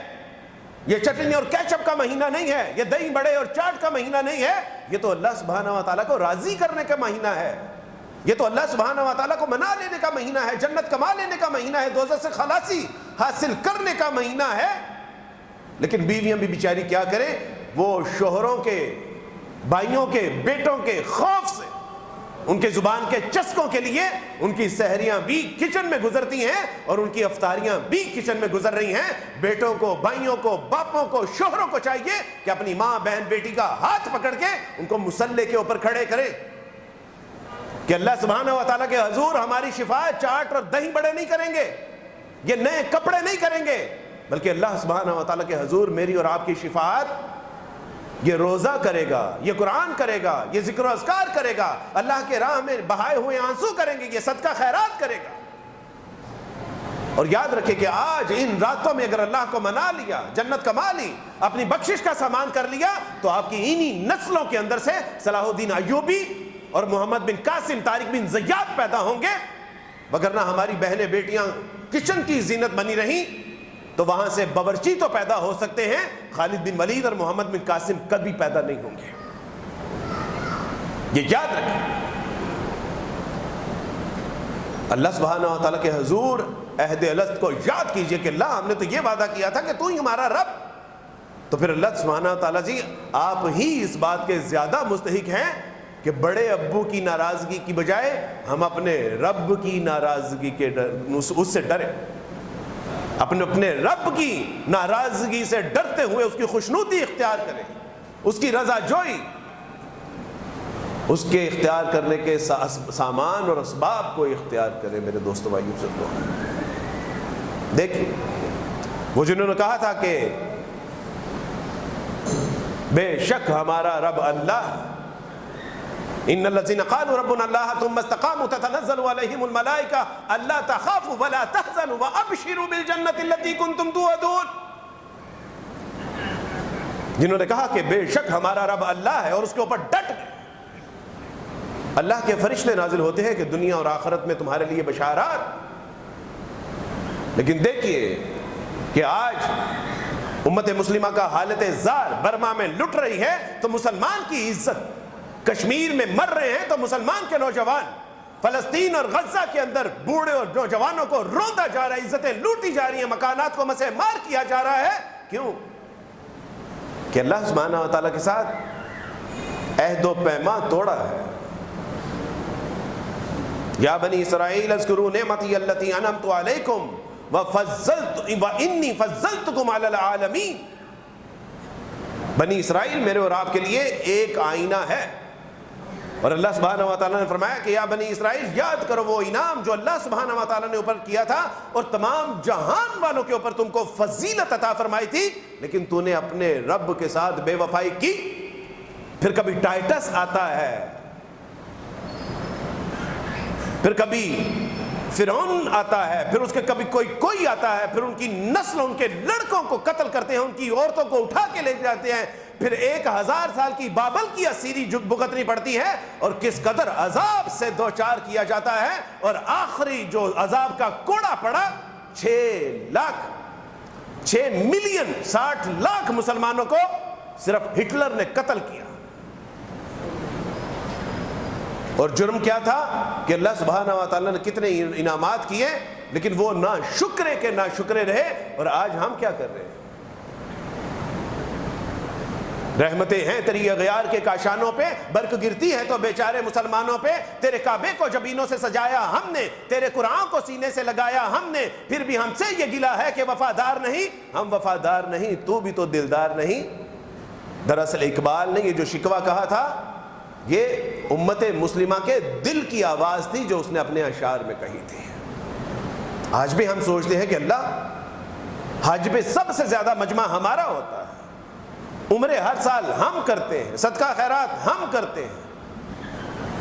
یہ چٹنی اور کیچپ کا مہینہ نہیں ہے, یہ دہی بڑے اور چاٹ کا مہینہ نہیں ہے. یہ تو اللہ سبحانہ و تعالیٰ کو راضی کرنے کا مہینہ ہے, یہ تو اللہ سبحانہ و تعالیٰ کو منا لینے کا مہینہ ہے, جنت کما لینے کا مہینہ ہے, دوزخ سے خلاصی حاصل کرنے کا مہینہ ہے. لیکن بیویاں بھی بیچاری کیا کریں, وہ شوہروں کے, بھائیوں کے, بیٹوں کے خوف سے, ان کے زبان کے چسکوں کے لیے ان کی سحریاں بھی کچن میں گزرتی ہیں اور ان کی افطاریاں بھی کچن میں گزر رہی ہیں. بیٹوں کو, بھائیوں کو, باپوں کو, شوہروں کو چاہیے کہ اپنی ماں, بہن, بیٹی کا ہاتھ پکڑ کے ان کو مصلے کے اوپر کھڑے کریں کہ اللہ سبحانہ و تعالیٰ کے حضور ہماری شفاعت چاٹ اور دہی بڑے نہیں کریں گے, یہ نئے کپڑے نہیں کریں گے, بلکہ اللہ سبحانہ و تعالیٰ کے حضور میری اور آپ کی شفاعت، یہ روزہ کرے گا، یہ قرآن کرے گا، یہ ذکر و اذکار کرے گا، اللہ کے راہ میں بہائے ہوئے آنسو کریں گے، یہ صدقہ خیرات کرے گا۔ اور یاد رکھیں کہ آج ان راتوں میں اگر اللہ کو منا لیا، جنت کما لی، اپنی بخشش کا سامان کر لیا، تو آپ کی انہی نسلوں کے اندر سے صلاح الدین ایوبی اور محمد بن قاسم، طارق بن زیاد پیدا ہوں گے۔ وگرنہ ہماری بہنیں بیٹیاں کچن کی زینت بنی رہیں تو وہاں سے باورچی تو پیدا ہو سکتے ہیں، خالد بن ولید اور محمد بن قاسم کبھی پیدا نہیں ہوں گے، یہ یاد رکھیں۔ اللہ سبحانہ و تعالیٰ کے حضور عہد الست کو یاد کیجئے کہ اللہ ہم نے تو یہ وعدہ کیا تھا کہ تو ہی ہمارا رب، تو پھر اللہ سبحانہ و تعالیٰ جی آپ ہی اس بات کے زیادہ مستحق ہیں کہ بڑے ابو کی ناراضگی کی بجائے ہم اپنے رب کی ناراضگی کے اس سے ڈریں، اپنے رب کی ناراضگی سے ڈرتے ہوئے اس کی خوشنودی اختیار کریں، اس کی رضا جوئی، اس کے اختیار کرنے کے سامان اور اسباب کو اختیار کریں۔ میرے دوستو بھائیو سے دیکھیں، وہ جنہوں نے کہا تھا کہ بے شک ہمارا رب اللہ، ان الذين قالوا ربنا الله ثم استقاموا تتنزل عليهم الملائكة الا تخافوا ولا تحزنوا وابشروا بالجنة التي كنتم توعدون، جنہوں نے کہا کہ بے شک ہمارا رب اللہ ہے اور اس کے اوپر ڈٹ گئے۔ اللہ کے فرشتے نازل ہوتے ہیں کہ دنیا اور آخرت میں تمہارے لیے بشارات، لیکن دیکھیے کہ آج امت مسلمہ کا حالت زار برما میں لٹ رہی ہے تو مسلمان کی عزت، کشمیر میں مر رہے ہیں تو مسلمان کے نوجوان، فلسطین اور غزہ کے اندر بوڑھے اور نوجوانوں کو روندا جا رہا ہے، عزتیں لوٹی جا رہی ہیں، مکانات کو مسح مار کیا جا رہا ہے، کیوں؟ کہ اللہ سبحانہ و تعالیٰ کے ساتھ عہد و پیمان توڑا ہے۔ یا بنی اسرائیل اذکروا نعمتی التی انعمت علیکم وانی فضلتکم علی العالمین، بنی اسرائیل میرے اور آپ کے لیے ایک آئینہ ہے، اور اللہ سبحانہ و تعالیٰ نے فرمایا کہ یا بنی اسرائیل یاد کرو وہ انعام جو اللہ سبحانہ و تعالیٰ نے اوپر کیا تھا اور تمام جہان والوں کے اوپر تم کو فضیلت عطا فرمائی تھی، لیکن تو نے اپنے رب کے ساتھ بے وفائی کی۔ پھر کبھی ٹائٹس آتا ہے، پھر کبھی فرعون آتا ہے، پھر اس کے کبھی کوئی آتا ہے، پھر ان کی نسل ان کے لڑکوں کو قتل کرتے ہیں، ان کی عورتوں کو اٹھا کے لے جاتے ہیں، پھر 1000 سال کی بابل کی اسیری بھگتنی پڑتی ہے، اور کس قدر عذاب سے دوچار کیا جاتا ہے، اور آخری جو عذاب کا کوڑا پڑا 6 ملین 60 لاکھ مسلمانوں کو صرف ہٹلر نے قتل کیا۔ اور جرم کیا تھا کہ اللہ سبحانہ و تعالیٰ نے کتنے انعامات کیے، لیکن وہ نہ شکرے کے نہ شکرے رہے، اور آج ہم کیا کر رہے ہیں؟ رحمتیں ہیں تیری اغیار کے کاشانوں پہ، برق گرتی ہے تو بیچارے مسلمانوں پہ، تیرے کعبے کو جبینوں سے سجایا ہم نے، تیرے قرآن کو سینے سے لگایا ہم نے، پھر بھی ہم سے یہ گلہ ہے کہ وفادار نہیں، ہم وفادار نہیں، تو بھی تو دلدار نہیں۔ دراصل اقبال نے یہ جو شکوہ کہا تھا، یہ امت مسلمہ کے دل کی آواز تھی جو اس نے اپنے اشعار میں کہی تھی۔ آج بھی ہم سوچتے ہیں کہ اللہ حج پہ سب سے زیادہ مجمع ہمارا ہوتا ہے، عمرے ہر سال ہم کرتے ہیں، صدقہ خیرات ہم کرتے ہیں،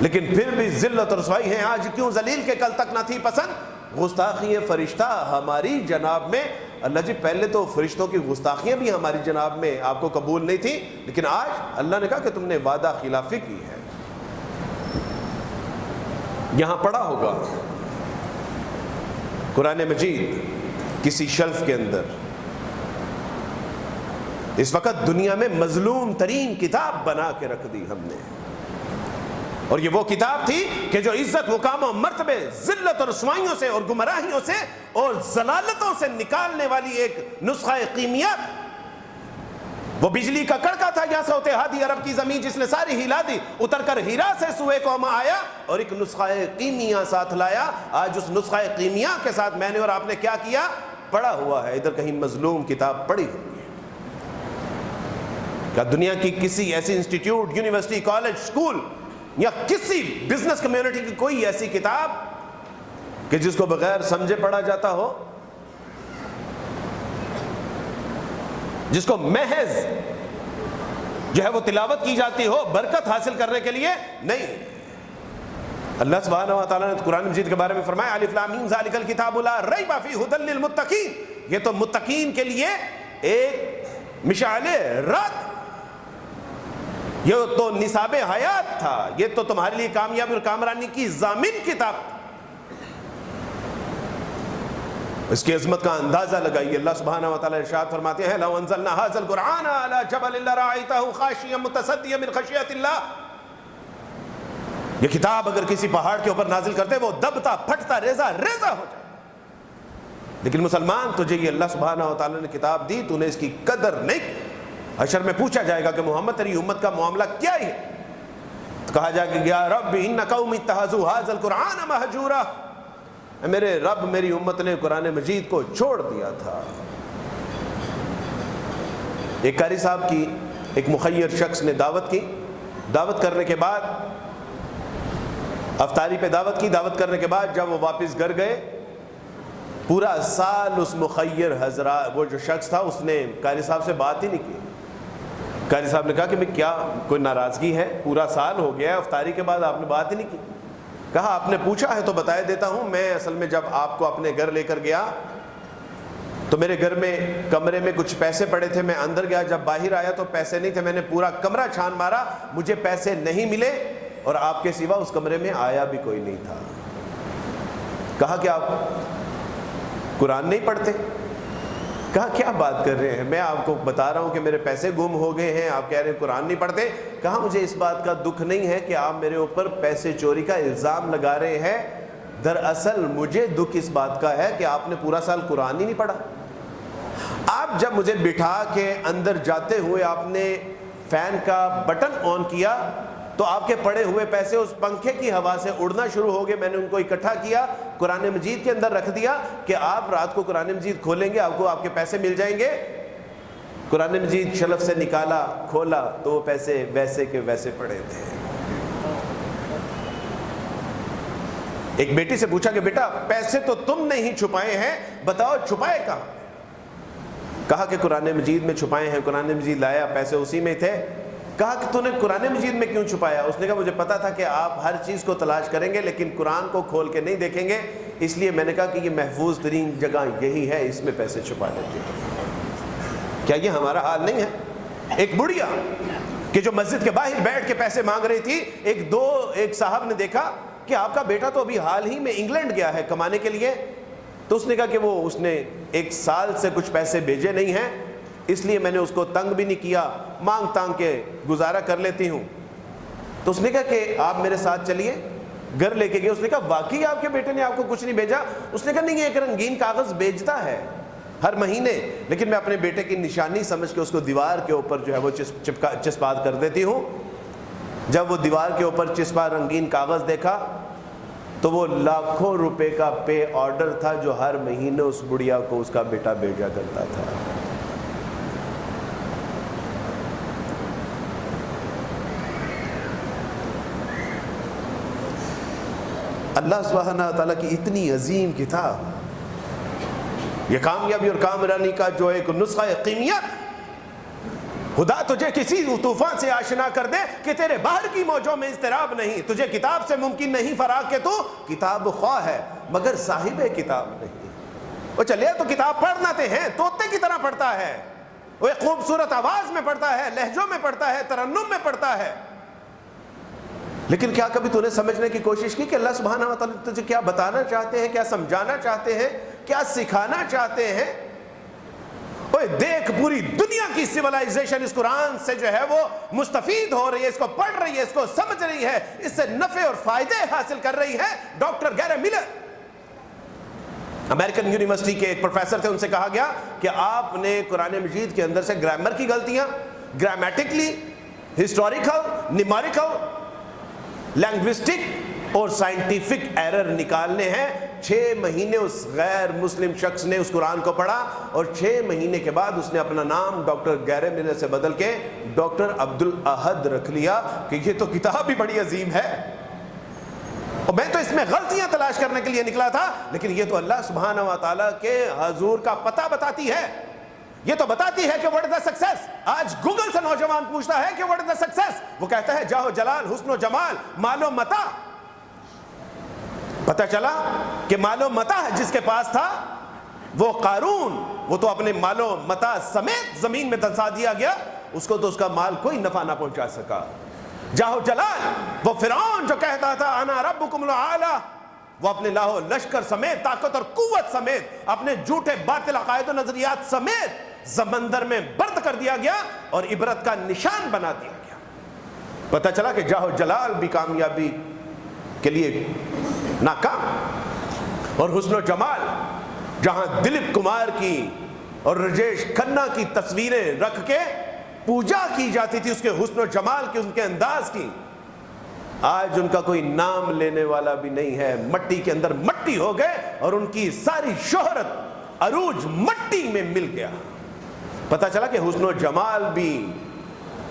لیکن پھر بھی ذلت اور رسوائی ہے۔ آج کیوں ذلیل کے کل تک نہ تھی پسند، گستاخی فرشتہ ہماری جناب میں۔ اللہ جی پہلے تو فرشتوں کی گستاخیاں بھی ہماری جناب میں آپ کو قبول نہیں تھی، لیکن آج اللہ نے کہا کہ تم نے وعدہ خلافی کی ہے۔ یہاں پڑھا ہوگا قرآن مجید کسی شلف کے اندر، اس وقت دنیا میں مظلوم ترین کتاب بنا کے رکھ دی ہم نے، اور یہ وہ کتاب تھی کہ جو عزت مقام و مرتبے، ذلت اور رسوائیوں سے اور گمراہیوں سے اور ضلالتوں سے نکالنے والی ایک نسخہ کیمیات، وہ بجلی کا کڑکا تھا یہاں سے ہوتے ہادی عرب کی زمین جس نے ساری ہلا دی، اتر کر ہیرا سے سوئے قوم آیا اور ایک نسخہ کیمیا ساتھ لایا۔ آج اس نسخہ کیمیا کے ساتھ میں نے اور آپ نے کیا کیا؟ پڑھا ہوا ہے، ادھر کہیں مظلوم کتاب پڑھی ہوئی ہے۔ کیا دنیا کی کسی ایسی انسٹیٹیوٹ، یونیورسٹی، کالج، اسکول یا کسی بزنس کمیونٹی کی کوئی ایسی کتاب کہ جس کو بغیر سمجھے پڑھا جاتا ہو؟ جس کو محض جو ہے وہ تلاوت کی جاتی ہو برکت حاصل کرنے کے لیے نہیں۔ اللہ سبحانہ و تعالیٰ نے قرآن مجید کے بارے میں فرمایا الف لام میم ذالک الکتاب لا ریب فیہ ھدی للمتقین، یہ تو متقین کے لیے ایک مشعل راہ، یہ تو نصاب حیات تھا، یہ تو تمہارے لیے کامیابی اور کامرانی کی ضامن کتاب۔ اس کی عظمت کا اندازہ لگائیے۔ اللہ سبحانہ و تعالیٰ ارشاد فرماتے ہیں لو انزلنا ھذا القرآن علی جبل لرأیتہ خاشعا متصدعا من خشیۃ اللہ، یہ کتاب اگر کسی پہاڑ کے اوپر نازل کرتے وہ دبتا پھٹتا ریزہ ریزہ ہو جائے، لیکن مسلمان تجھے یہ اللہ سبحانہ و تعالیٰ نے کتاب دی، تو نے اس کی قدر نہیں۔ حشر میں پوچھا جائے گا کہ محمد تیری امت کا معاملہ کیا ہے، تو کہا جائے گا یا رب ان قوم اتخذوا ھذا القرآن مہجورا، میرے رب میری امت نے قرآن مجید کو چھوڑ دیا تھا۔ ایک قاری صاحب کی ایک مخیر شخص نے دعوت کی، دعوت کرنے کے بعد افطاری پہ دعوت کی، دعوت کرنے کے بعد جب وہ واپس گھر گئے، پورا سال اس مخیر حضرات وہ جو شخص تھا اس نے قاری صاحب سے بات ہی نہیں کی۔ قاری صاحب نے کہا کہ میں کیا کوئی ناراضگی ہے، پورا سال ہو گیا ہے، افطاری کے بعد آپ نے بات ہی نہیں کی۔ کہا آپ نے پوچھا ہے تو بتایا دیتا ہوں، میں اصل میں جب آپ کو اپنے گھر لے کر گیا تو میرے گھر میں کمرے میں کچھ پیسے پڑے تھے، میں اندر گیا، جب باہر آیا تو پیسے نہیں تھے، میں نے پورا کمرہ چھان مارا، مجھے پیسے نہیں ملے، اور آپ کے سوا اس کمرے میں آیا بھی کوئی نہیں تھا۔ کہا کہ آپ قرآن نہیں پڑھتے؟ کہا کیا بات کر رہے ہیں، میں آپ کو بتا رہا ہوں کہ میرے پیسے گم ہو گئے ہیں، آپ کہہ رہے ہیں قرآن نہیں پڑھتے؟ کہا مجھے اس بات کا دکھ نہیں ہے کہ آپ میرے اوپر پیسے چوری کا الزام لگا رہے ہیں، دراصل مجھے دکھ اس بات کا ہے کہ آپ نے پورا سال قرآن ہی نہیں پڑھا۔ آپ جب مجھے بٹھا کے اندر جاتے ہوئے آپ نے فین کا بٹن آن کیا تو آپ کے پڑے ہوئے پیسے اس پنکھے کی ہوا سے اڑنا شروع ہو گئے، میں نے ان کو اکٹھا کیا، قرآن مجید کے اندر رکھ دیا کہ آپ رات کو قرآن مجید کھولیں گے آپ کو آپ کے پیسے مل جائیں گے۔ قرآن مجید شلف سے نکالا، کھولا تو وہ پیسے ویسے کے ویسے پڑے تھے۔ ایک بیٹی سے پوچھا کہ بیٹا پیسے تو تم نے ہی چھپائے ہیں، بتاؤ چھپائے کہاں؟ کہا کہ قرآن مجید میں چھپائے ہیں، قرآن مجید لایا، پیسے اسی میں تھے۔ کہا کہ تو نے قرآن مجید میں کیوں چھپایا؟ اس نے کہا مجھے پتا تھا کہ آپ ہر چیز کو تلاش کریں گے لیکن قرآن کو کھول کے نہیں دیکھیں گے، اس لیے میں نے کہا کہ یہ محفوظ ترین جگہ یہی ہے، اس میں پیسے چھپا لیتے ہیں۔ کیا یہ ہمارا حال نہیں ہے؟ ایک بڑھیا کہ جو مسجد کے باہر بیٹھ کے پیسے مانگ رہی تھی، ایک صاحب نے دیکھا کہ آپ کا بیٹا تو ابھی حال ہی میں انگلینڈ گیا ہے کمانے کے لیے، تو اس نے کہا کہ اس نے 1 سال سے کچھ پیسے بھیجے نہیں ہیں، اس لیے میں نے اس کو تنگ بھی نہیں کیا، مانگ تانگ کے گزارا کر لیتی ہوں۔ تو اس نے کہا کہ آپ میرے ساتھ چلیے، گھر لے کے گئے۔ اس نے کہا واقعی آپ کے بیٹے نے آپ کو کچھ نہیں بھیجا؟ اس نے کہا نہیں، ایک رنگین کاغذ بھیجتا ہے ہر مہینے، لیکن میں اپنے بیٹے کی نشانی سمجھ کے اس کو دیوار کے اوپر جو ہے وہ چسپا کر دیتی ہوں۔ جب وہ دیوار کے اوپر چسپا رنگین کاغذ دیکھا تو وہ لاکھوں روپے کا پے آرڈر تھا جو ہر مہینے اس بڑھیا کو اس کا بیٹا بھیجا کرتا تھا۔ اللہ سبحانہ تعالیٰ کی اتنی عظیم کتاب، یہ کامیابی اور کامرانی کا جو ایک نسخہ یقینیت، خدا تجھے کسی طوفان سے آشنا کر دے کہ تیرے باہر کی موجوں میں اضطراب نہیں، تجھے کتاب سے ممکن نہیں فراغ کہ تو کتاب خواہ ہے مگر صاحب کتاب نہیں۔ وہ چلے تو کتاب پڑھنا تے ہیں، طوطے کی طرح پڑھتا ہے، وہ ایک خوبصورت آواز میں پڑھتا ہے، لہجوں میں پڑھتا ہے، ترنم میں پڑھتا ہے، لیکن کیا کبھی تو نے سمجھنے کی کوشش کی کہ اللہ سبحانہ و تعالیٰ تجھے کیا بتانا چاہتے ہیں، کیا سمجھانا چاہتے ہیں، کیا سکھانا چاہتے ہیں؟ اوہ دیکھ، پوری دنیا کی سیولائزیشن اس قرآن سے جو ہے وہ مستفید ہو رہی ہے، اس کو پڑھ رہی ہے، اس کو سمجھ رہی ہے، اس سے نفع اور فائدے حاصل کر رہی ہے۔ ڈاکٹر گیری ملر امریکن یونیورسٹی کے ایک پروفیسر تھے، ان سے کہا گیا کہ آپ نے قرآن مجید کے اندر سے گرامر کی غلطیاں، گرامیٹکلی، ہسٹوریکل، نیومیریکل، لینگوسٹک اور سائنٹیفک ایرر نکالنے ہیں۔ 6 مہینے اس غیر مسلم شخص نے اس قرآن کو پڑھا اور 6 مہینے کے بعد اس نے اپنا نام ڈاکٹر گیری ملر سے بدل کے ڈاکٹر عبد الاحد رکھ لیا کہ یہ تو کتاب بھی بڑی عظیم ہے، اور میں تو اس میں غلطیاں تلاش کرنے کے لیے نکلا تھا، لیکن یہ تو اللہ سبحانہ و تعالیٰ کے حضور کا پتہ بتاتی ہے۔ یہ تو بتاتی ہے کہ what is the success. آج گوگل سے نوجوان پوچھتا ہے کہ what is the success, وہ کہتا ہے جاہ و جلال, حسن و جمال, مال و متاع. پتہ چلا کہ مال و متاع جس کے پاس تھا وہ قارون, وہ تو اپنے مال و متاع سمیت زمین میں دھنسا دیا گیا, اس کو تو اس کا مال کوئی نفع نہ پہنچا سکا. جاہ و جلال, وہ فرعون جو کہتا تھا انا ربکم الاعلی, وہ اپنے لاہو لشکر سمیت, طاقت اور قوت سمیت, اپنے جھوٹے باطل عقائد و نظریات سمیت سمندر میں برد کر دیا گیا اور عبرت کا نشان بنا دیا گیا. پتہ چلا کہ جاہ و جلال بھی کامیابی کے لیے ناکام, اور حسن و جمال جہاں دلیپ کمار کی اور رجیش کھنہ کی تصویریں رکھ کے پوجا کی جاتی تھی, اس کے حسن و جمال کی, ان کے انداز کی, آج ان کا کوئی نام لینے والا بھی نہیں ہے. مٹی کے اندر مٹی ہو گئے اور ان کی ساری شہرت عروج مٹی میں مل گیا. پتہ چلا کہ حسن و جمال بھی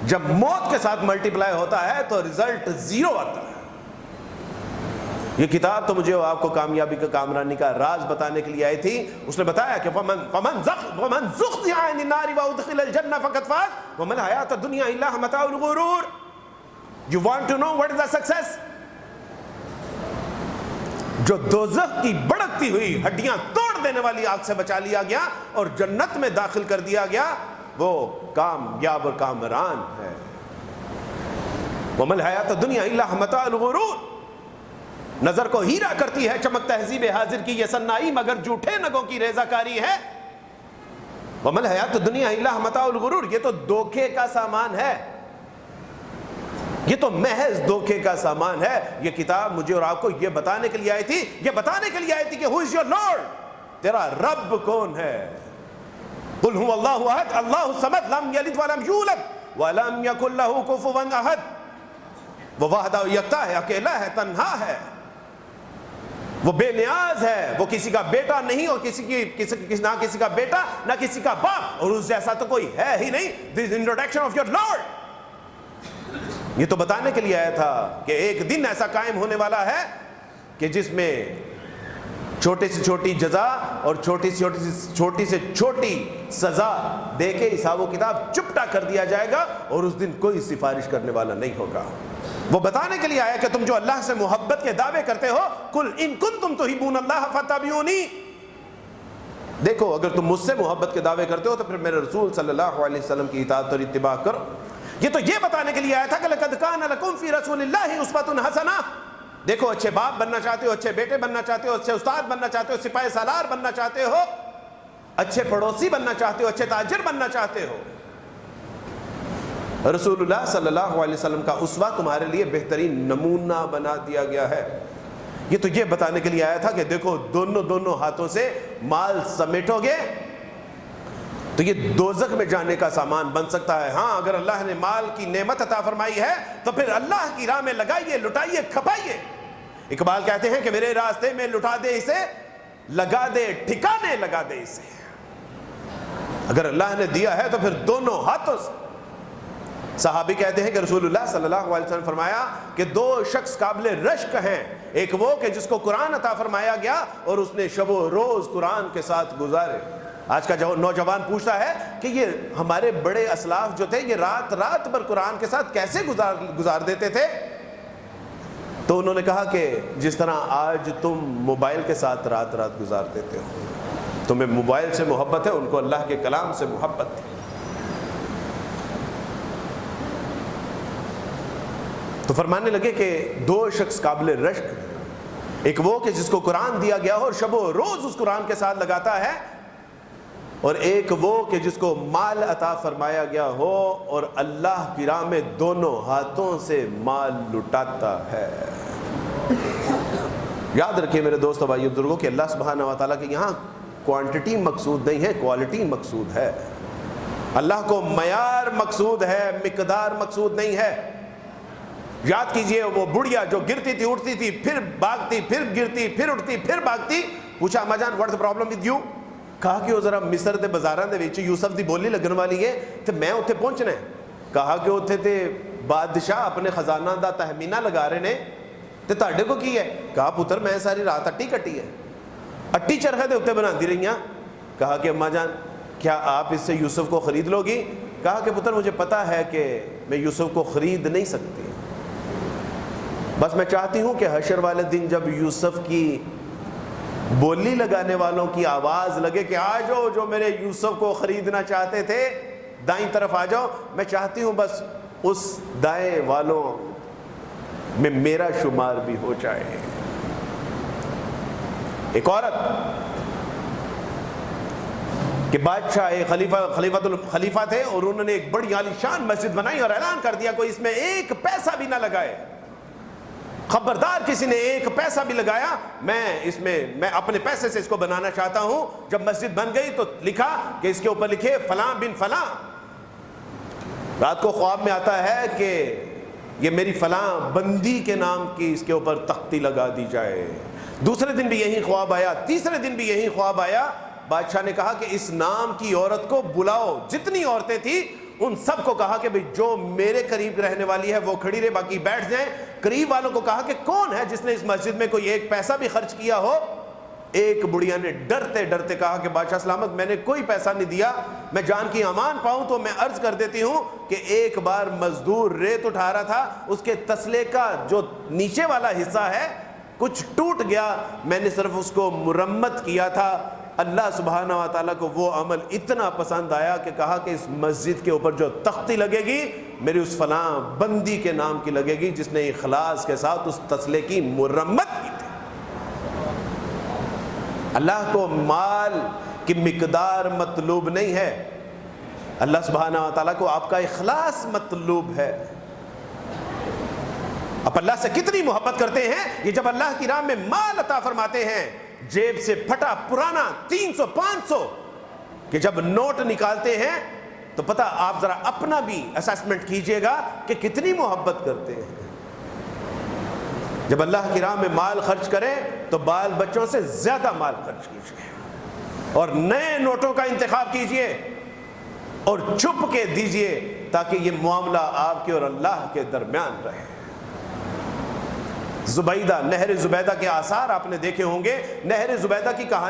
جب موت کے ساتھ ملٹی پلائی ہوتا ہے تو رزلٹ زیرو آتا ہے. یہ کتاب تو مجھے آپ کو کامیابی کا کامرانی کا راز بتانے کے لیے آئی تھی. اس نے بتایا کہ فمن زحزح عن النار وادخل الجنہ فقد فاز وما الحیاۃ الدنیا الا متاع الغرور. You want to know what is the success? جو دوزخ کی بڑکتی ہوئی ہڈیاں توڑ دینے والی آگ سے بچا لیا گیا اور جنت میں داخل کر دیا گیا, وہ کامیاب اور کامران ہے. وما الحیاۃ الدنیا الا متاع الغرور. نظر کو ہیرا کرتی ہے چمک تہذیب حاضر کی یہ صنائی, مگر جھوٹے نگوں کی ریزہ کاری ہے. وما الحیاۃ الدنیا الا متاع الغرور, یہ تو دھوکے کا سامان ہے, یہ تو محض دھوکے کا سامان ہے. یہ کتاب مجھے اور آپ کو یہ بتانے کے لیے آئی تھی, یہ بتانے کے لیے آئی تھی کہ who is your Lord, تیرا رب کون ہے. قل هو اللہ احد اللہ الصمد لم یلد ولم یولد ولم یکن له کفوا احد. وہ وحدہ یکتا ہے, اکیلا ہے, تنہا ہے, وہ بے نیاز ہے, وہ کسی کا بیٹا نہیں اور نہ کسی کا بیٹا نہ کسی کا باپ, اور اس جیسا تو کوئی ہے ہی نہیں. This introduction of your Lord. یہ تو بتانے کے لیے آیا تھا کہ ایک دن ایسا قائم ہونے والا ہے کہ جس میں چھوٹی سے چھوٹی جزا اور چھوٹی سے چھوٹی سزا دے کے حساب و کتاب چپٹا کر دیا جائے گا, اور اس دن کوئی سفارش کرنے والا نہیں ہوگا. وہ بتانے کے لیے آیا کہ تم جو اللہ سے محبت کے دعوے کرتے ہو, قل ان کنتم تحبون اللہ فاتبعونی, دیکھو اگر تم مجھ سے محبت کے دعوے کرتے ہو تو پھر میرے رسول صلی اللہ علیہ وسلم کی اطاعت اور اتباع کرو. یہ تو یہ بتانے کے لیے آیا تھا کہ لقد کان لکم فی رسول اللہ اسوۃ حسنہ. دیکھو اچھے باپ بننا چاہتے ہو, اچھے بیٹے بننا چاہتے ہو, اچھے استاد بننا چاہتے ہو, سپاہی سالار بننا چاہتے ہو, اچھے پڑوسی بننا چاہتے ہو, اچھے تاجر بننا چاہتے ہو, رسول اللہ صلی اللہ علیہ وسلم کا اسوہ تمہارے لیے بہترین نمونہ بنا دیا گیا ہے. یہ تو یہ بتانے کے لیے آیا تھا کہ دیکھو دونوں ہاتھوں سے مال سمیٹو گے تو یہ دوزخ میں جانے کا سامان بن سکتا ہے. ہاں اگر اللہ نے مال کی نعمت عطا فرمائی ہے تو پھر اللہ کی راہ میں لگائیے, لٹائیے, کھپائیے. اقبال کہتے ہیں کہ میرے راستے میں لٹا دے اسے, لگا دے ٹھکانے لگا دے اسے. اگر اللہ نے دیا ہے تو پھر دونوں ہاتھوں سے. صحابی کہتے ہیں کہ رسول اللہ صلی اللہ علیہ وسلم فرمایا کہ دو شخص قابل رشک ہیں, ایک وہ کہ جس کو قرآن عطا فرمایا گیا اور اس نے شب و روز قرآن کے ساتھ گزارے. آج کا جو نوجوان پوچھتا ہے کہ یہ ہمارے بڑے اسلاف جو تھے یہ رات بھر قرآن کے ساتھ کیسے گزار دیتے تھے, تو انہوں نے کہا کہ جس طرح آج تم موبائل کے ساتھ رات گزار دیتے ہو. تمہیں موبائل سے محبت ہے, ان کو اللہ کے کلام سے محبت تھی. تو فرمانے لگے کہ دو شخص قابل رشک, ایک وہ کہ جس کو قرآن دیا گیا ہو اور شب و روز اس قرآن کے ساتھ لگاتا ہے, اور ایک وہ کہ جس کو مال عطا فرمایا گیا ہو اور اللہ کی راہ میں دونوں ہاتھوں سے مال لٹاتا ہے. یاد رکھیے میرے دوستو بھائیو بزرگوں کہ اللہ سبحانہ و تعالیٰ کے یہاں کوانٹٹی مقصود نہیں ہے, کوالٹی مقصود ہے. اللہ کو معیار مقصود ہے, مقدار مقصود نہیں ہے. یاد کیجئے وہ بڑھیا جو گرتی تھی, اٹھتی تھی, پھر بھاگتی, پھر گرتی, پھر اٹھتی, پھر بھاگتی. پوچھا اما جان what is the problem with you؟ کہا کہ وہ ذرا مصر دے بازاراں دے وچ یوسف دی بولی لگن والی ہے تے میں اتنے پہنچنا ہے. کہا کہ اتنے تے بادشاہ اپنے خزانہ دا تہمینہ لگا رہے نے تے تہاڈے کو کی ہے؟ کہا پتر میں ساری رات اٹی کٹی ہے, اٹی چرخے دے اتنے بنا دی رہی ہیں. کہا کہ اما جان کیا آپ اس سے یوسف کو خرید لو گی؟ کہا کہ پتر مجھے پتا ہے کہ میں یوسف کو خرید نہیں سکتی، بس میں چاہتی ہوں کہ حشر والے دن جب یوسف کی بولی لگانے والوں کی آواز لگے کہ آ جاؤ جو میرے یوسف کو خریدنا چاہتے تھے دائیں طرف آ جاؤ، میں چاہتی ہوں بس اس دائیں والوں میں میرا شمار بھی ہو جائے۔ ایک عورت کہ بادشاہ خلیفہ تھے اور انہوں نے ایک بڑی عالیشان مسجد بنائی اور اعلان کر دیا کوئی اس میں ایک پیسہ بھی نہ لگائے، خبردار کسی نے ایک پیسہ بھی لگایا میں اپنے پیسے سے اس کو بنانا چاہتا ہوں۔ جب مسجد بن گئی تو لکھا کہ اس کے اوپر لکھے فلاں بن فلاں۔ رات کو خواب میں آتا ہے کہ یہ میری فلاں بندی کے نام کی اس کے اوپر تختی لگا دی جائے۔ دوسرے دن بھی یہی خواب آیا، تیسرے دن بھی یہی خواب آیا۔ بادشاہ نے کہا کہ اس نام کی عورت کو بلاؤ، جتنی عورتیں تھیں ان سب کو کہا کہ بھئی جو میرے قریب رہنے والی ہے وہ کھڑی رہے، باقی بیٹھ جائیں۔ قریب والوں کو کہا کہ کون ہے جس نے اس مسجد میں کوئی ایک پیسہ بھی خرچ کیا ہو؟ ایک بڑھیا نے ڈرتے ڈرتے کہا کہ بادشاہ سلامت میں نے کوئی پیسہ نہیں دیا، میں جان کی امان پاؤں تو میں عرض کر دیتی ہوں کہ ایک بار مزدور ریت اٹھا رہا تھا، اس کے تسلے کا جو نیچے والا حصہ ہے کچھ ٹوٹ گیا، میں نے صرف اس کو مرمت کیا تھا۔ اللہ سبحانہ و تعالیٰ کو وہ عمل اتنا پسند آیا کہ کہا کہ اس مسجد کے اوپر جو تختی لگے گی میری اس فلاں بندی کے نام کی لگے گی جس نے اخلاص کے ساتھ اس تسلے کی مرمت کی تھی۔ اللہ کو مال کی مقدار مطلوب نہیں ہے، اللہ سبحانہ و تعالیٰ کو آپ کا اخلاص مطلوب ہے۔ آپ اللہ سے کتنی محبت کرتے ہیں، یہ جب اللہ کی راہ میں مال عطا فرماتے ہیں، جیب سے پھٹا پرانا 300 500 کہ جب نوٹ نکالتے ہیں تو پتہ آپ ذرا اپنا بھی اسیسمنٹ کیجئے گا کہ کتنی محبت کرتے ہیں۔ جب اللہ کی راہ میں مال خرچ کریں تو بال بچوں سے زیادہ مال خرچ کیجئے اور نئے نوٹوں کا انتخاب کیجئے اور چھپ کے دیجئے تاکہ یہ معاملہ آپ کے اور اللہ کے درمیان رہے۔ زبیدہ، نہر زبیدہ کے آثار آپ نے دیکھے ہوں گے۔ نہر زبیدہ کی کہانی